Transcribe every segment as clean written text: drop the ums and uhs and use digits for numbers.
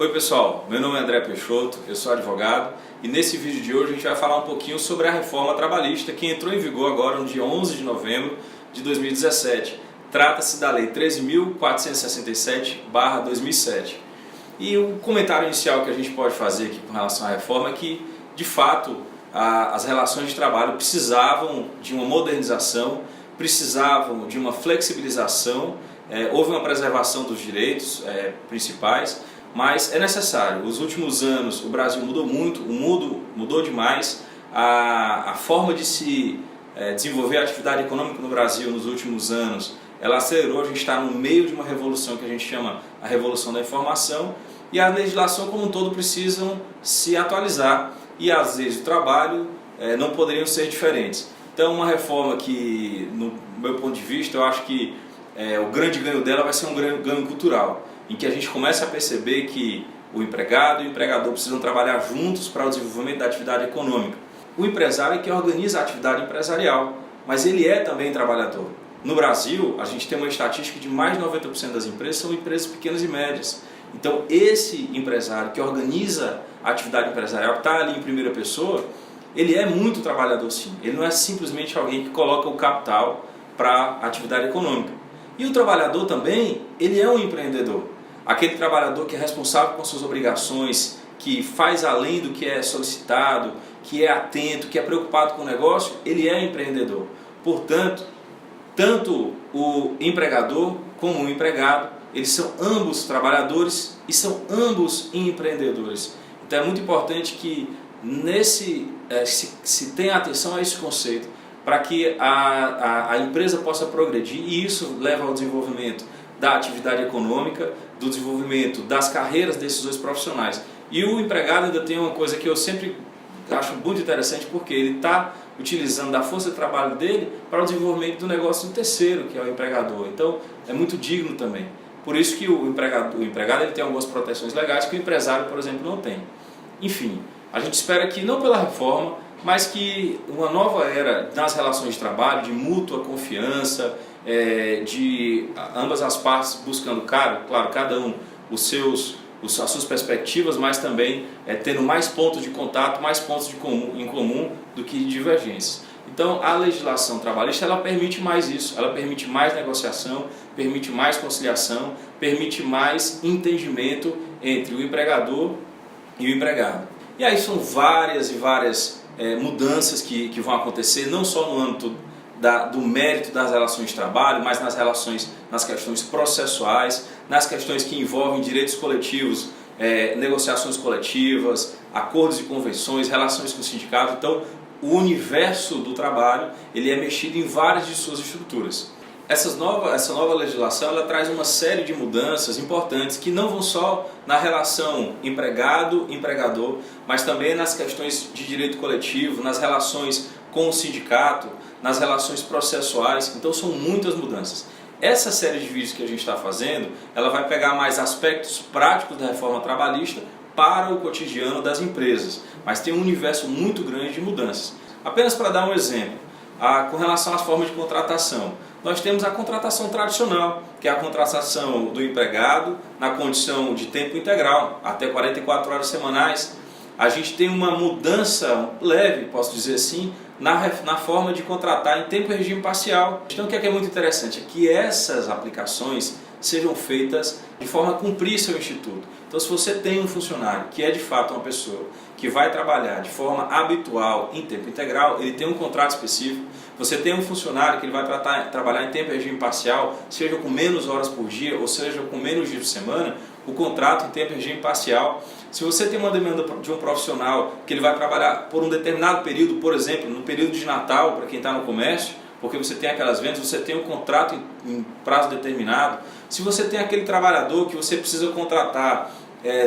Oi pessoal, meu nome é André Peixoto, eu sou advogado e nesse vídeo de hoje a gente vai falar um pouquinho sobre a reforma trabalhista que entrou em vigor agora no dia 11 de novembro de 2017. Trata-se da Lei 13.467/2007. E o comentário inicial que a gente pode fazer aqui com relação à reforma é que, de fato, as relações de trabalho precisavam de uma modernização, precisavam de uma flexibilização, houve uma preservação dos direitos principais, mas é necessário. Nos últimos anos o Brasil mudou muito, o mundo mudou demais, a forma de se desenvolver a atividade econômica no Brasil nos últimos anos, ela acelerou. A gente está no meio de uma revolução que a gente chama a revolução da informação, e a legislação como um todo precisam se atualizar, e as leis do trabalho não poderiam ser diferentes. Então, uma reforma que, no meu ponto de vista, eu acho que o grande ganho dela vai ser um ganho cultural, em que a gente começa a perceber que o empregado e o empregador precisam trabalhar juntos para o desenvolvimento da atividade econômica. O empresário é que organiza a atividade empresarial, mas ele é também trabalhador. No Brasil, a gente tem uma estatística de mais de 90% das empresas são empresas pequenas e médias. Então, esse empresário que organiza a atividade empresarial, que está ali em primeira pessoa, ele é muito trabalhador sim. Ele não é simplesmente alguém que coloca o capital para a atividade econômica. E o trabalhador também, ele é um empreendedor. Aquele trabalhador que é responsável com suas obrigações, que faz além do que é solicitado, que é atento, que é preocupado com o negócio, ele é empreendedor. Portanto, tanto o empregador como o empregado, eles são ambos trabalhadores e são ambos empreendedores. Então é muito importante que se tenha atenção a esse conceito, para que a empresa possa progredir, e isso leva ao desenvolvimento da atividade econômica, do desenvolvimento das carreiras desses dois profissionais. E o empregado ainda tem uma coisa que eu sempre acho muito interessante, porque ele está utilizando da força de trabalho dele para o desenvolvimento do negócio do terceiro, que é o empregador. Então é muito digno também. Por isso que o empregado ele tem algumas proteções legais que o empresário, por exemplo, não tem. Enfim, a gente espera que, não pela reforma, mas que uma nova era nas relações de trabalho, de mútua confiança, de ambas as partes buscando, claro, cada um as suas perspectivas, mas também tendo mais pontos de contato, mais pontos em comum do que divergências. Então, a legislação trabalhista, ela permite mais isso, ela permite mais negociação, permite mais conciliação, permite mais entendimento entre o empregador e o empregado. E aí são várias e várias mudanças que vão acontecer, não só no âmbito do mérito das relações de trabalho, mas nas questões processuais, nas questões que envolvem direitos coletivos, negociações coletivas, acordos e convenções, relações com o sindicato. Então, o universo do trabalho ele é mexido em várias de suas estruturas. Essa nova legislação ela traz uma série de mudanças importantes que não vão só na relação empregado-empregador, mas também nas questões de direito coletivo, nas relações com o sindicato, nas relações processuais. Então são muitas mudanças. Essa série de vídeos que a gente está fazendo, ela vai pegar mais aspectos práticos da reforma trabalhista para o cotidiano das empresas, mas tem um universo muito grande de mudanças. Apenas para dar um exemplo, com relação às formas de contratação, nós temos a contratação tradicional, que é a contratação do empregado na condição de tempo integral, até 44 horas semanais. A gente tem uma mudança leve, posso dizer assim, na forma de contratar em tempo e regime parcial. Então o que é muito interessante é que essas aplicações sejam feitas de forma a cumprir seu instituto. Então, se você tem um funcionário que é de fato uma pessoa que vai trabalhar de forma habitual em tempo integral, ele tem um contrato específico. Você tem um funcionário que ele vai trabalhar em tempo e regime parcial, seja com menos horas por dia ou seja com menos dias por semana, o contrato em tempo e regime parcial. Se você tem uma demanda de um profissional que ele vai trabalhar por um determinado período, por exemplo, no período de Natal, para quem está no comércio, porque você tem aquelas vendas, você tem um contrato em prazo determinado. Se você tem aquele trabalhador que você precisa contratar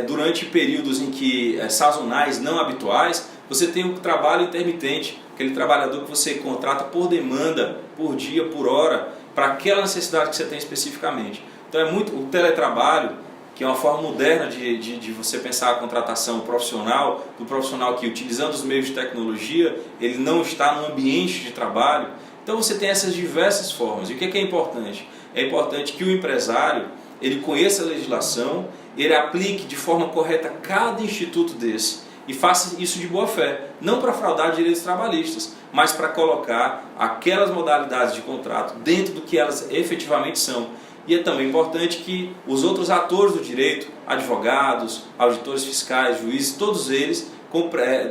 durante períodos em que sazonais, não habituais, você tem o trabalho intermitente, aquele trabalhador que você contrata por demanda, por dia, por hora, para aquela necessidade que você tem especificamente. Então é muito o teletrabalho, que é uma forma moderna de você pensar a contratação profissional, do profissional que, utilizando os meios de tecnologia, ele não está no ambiente de trabalho. Então você tem essas diversas formas. E o que é importante? É importante que o empresário ele conheça a legislação, ele aplique de forma correta cada instituto desse e faça isso de boa fé, não para fraudar direitos trabalhistas, mas para colocar aquelas modalidades de contrato dentro do que elas efetivamente são. E é também importante que os outros atores do direito, advogados, auditores fiscais, juízes, todos eles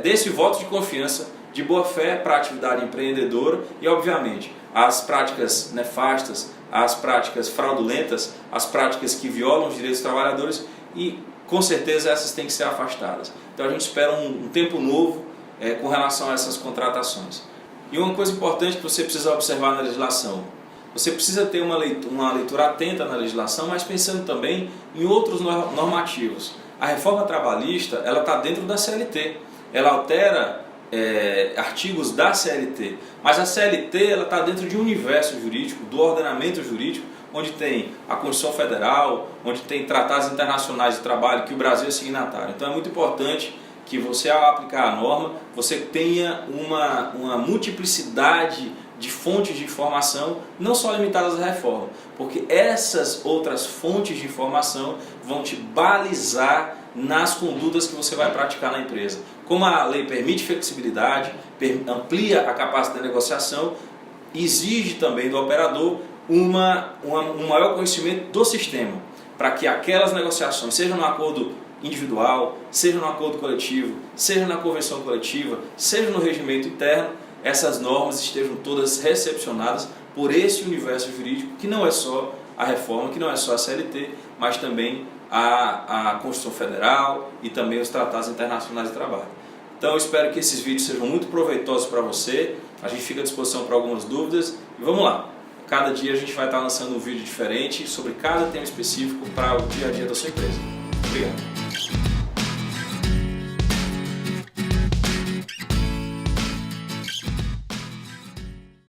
dê esse voto de confiança, de boa fé para a atividade empreendedora e, obviamente, as práticas nefastas, as práticas fraudulentas, as práticas que violam os direitos dos trabalhadores e, com certeza, essas têm que ser afastadas. Então a gente espera um tempo novo com relação a essas contratações. E uma coisa importante que você precisa observar na legislação, você precisa ter uma leitura atenta na legislação, mas pensando também em outros normativos. A reforma trabalhista ela está dentro da CLT, ela altera artigos da CLT, mas a CLT ela está dentro de um universo jurídico, do ordenamento jurídico, onde tem a Constituição Federal, onde tem tratados internacionais de trabalho que o Brasil é signatário. Então é muito importante que você, ao aplicar a norma, você tenha uma multiplicidade de fontes de informação, não só limitadas à reforma, porque essas outras fontes de informação vão te balizar nas condutas que você vai praticar na empresa. Como a lei permite flexibilidade, amplia a capacidade de negociação, exige também do operador um maior conhecimento do sistema, para que aquelas negociações, seja no acordo individual, seja no acordo coletivo, seja na convenção coletiva, seja no regimento interno, essas normas estejam todas recepcionadas por esse universo jurídico, que não é só a reforma, que não é só a CLT, mas também a Constituição Federal e também os tratados internacionais de trabalho. Então eu espero que esses vídeos sejam muito proveitosos para você, a gente fica à disposição para algumas dúvidas e vamos lá! Cada dia a gente vai estar lançando um vídeo diferente sobre cada tema específico para o dia a dia da sua empresa. Obrigado!